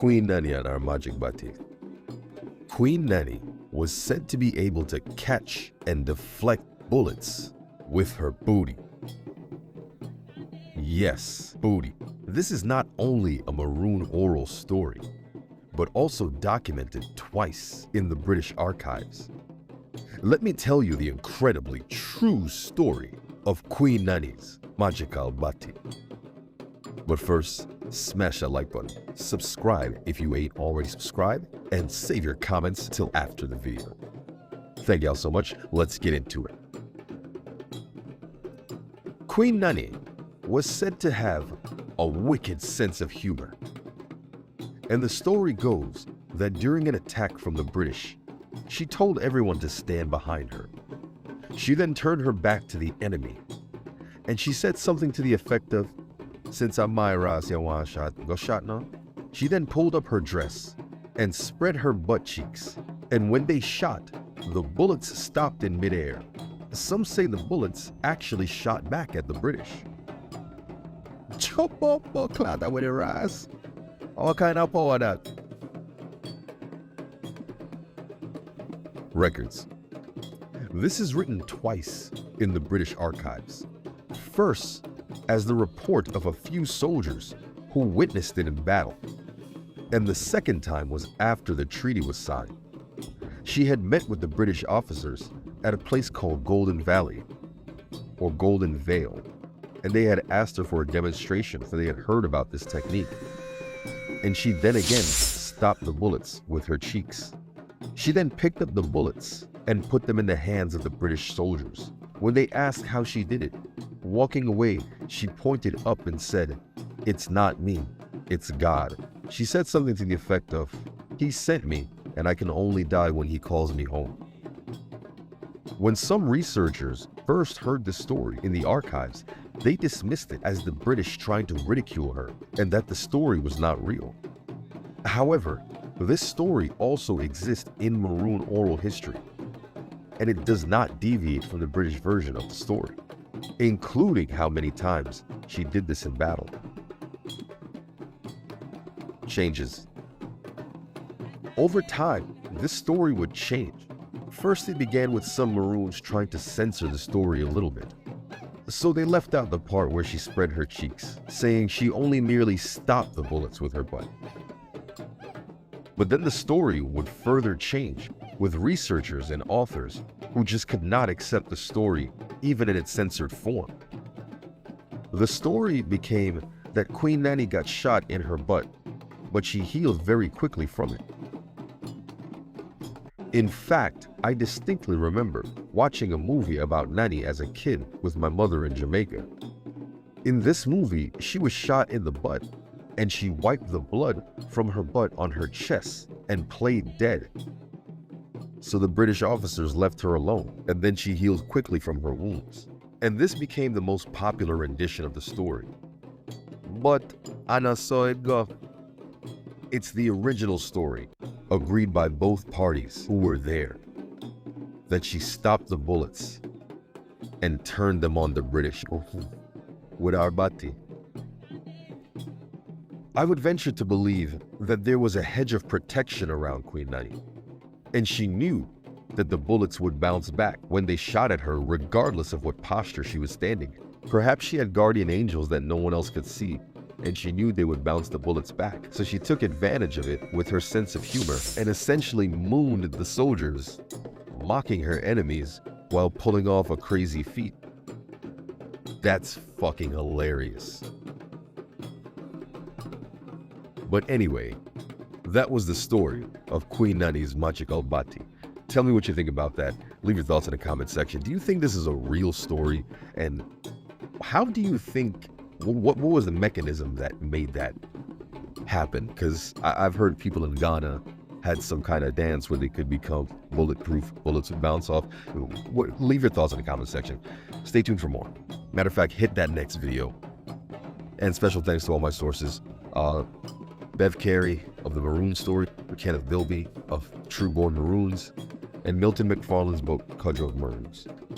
QueenNanny and our magic batik. QueenNanny was said to be able to catch and deflect bullets with her booty. Yes, booty. This is not only a Maroon oral story, but also documented twice in the British archives. Let me tell you the incredibly true story of QueenNanny's magical batik. But first, smash that like button, subscribe if you ain't already subscribed, and save your comments till after the video. Thank y'all so much. Let's get into it. QueenNanny was said to have a wicked sense of humor. And the story goes that during an attack from the British, she told everyone to stand behind her. She then turned her back to the enemy, and she said something to the effect of, "Since I'm my ras, you want shot, go shot now." She then pulled up her dress and spread her butt cheeks, and when they shot, the bullets stopped in midair. Some say the bullets actually shot back at the British. Chop up or clad with a ras. What kind of power that? Records. This is written twice in the British archives. First, as the report of a few soldiers who witnessed it in battle, and the second time was after the treaty was signed. She had met with the British officers at a place called Golden Valley, or Golden Vale, and they had asked her for a demonstration, for they had heard about this technique. And she then again stopped the bullets with her cheeks. She then picked up the bullets and put them in the hands of the British soldiers. When they asked how she did it, walking away, she pointed up and said, "It's not me, it's God." She said something to the effect of, "He sent me, and I can only die when he calls me home." When some researchers first heard the story in the archives, they dismissed it as the British trying to ridicule her and that the story was not real. However, this story also exists in Maroon oral history, and it does not deviate from the British version of the story, including how many times she did this in battle. Changes. Over time, this story would change. First, it began with some Maroons trying to censor the story a little bit. So they left out the part where she spread her cheeks, saying she only merely stopped the bullets with her butt. But then the story would further change, with researchers and authors who just could not accept the story, even in its censored form. The story became that QueenNanny got shot in her butt, but she healed very quickly from it. In fact, I distinctly remember watching a movie about Nanny as a kid with my mother in Jamaica. In this movie, she was shot in the butt, and she wiped the blood from her butt on her chest and played dead. So the British officers left her alone, and then she healed quickly from her wounds. And this became the most popular rendition of the story. But Anna saw it go. It's the original story, agreed by both parties who were there, that she stopped the bullets and turned them on the British with our bati. I would venture to believe that there was a hedge of protection around QueenNanny, and she knew that the bullets would bounce back when they shot at her regardless of what posture she was standing in. Perhaps she had guardian angels that no one else could see, and she knew they would bounce the bullets back. So she took advantage of it with her sense of humor and essentially mooned the soldiers, mocking her enemies while pulling off a crazy feat. That's fucking hilarious. But anyway, that was the story of QueenNanny's magical bati. Tell me what you think about that. Leave your thoughts in the comment section. Do you think this is a real story? And how do you think, what was the mechanism that made that happen? Because I've heard people in Ghana had some kind of dance where they could become bulletproof, bullets would bounce off. Leave your thoughts in the comment section. Stay tuned for more. Matter of fact, hit that next video. And special thanks to all my sources. Bev Carey of the Maroon story, Kenneth Bilby of Trueborn Maroons, and Milton McFarlane's book, Cudgel of Maroons.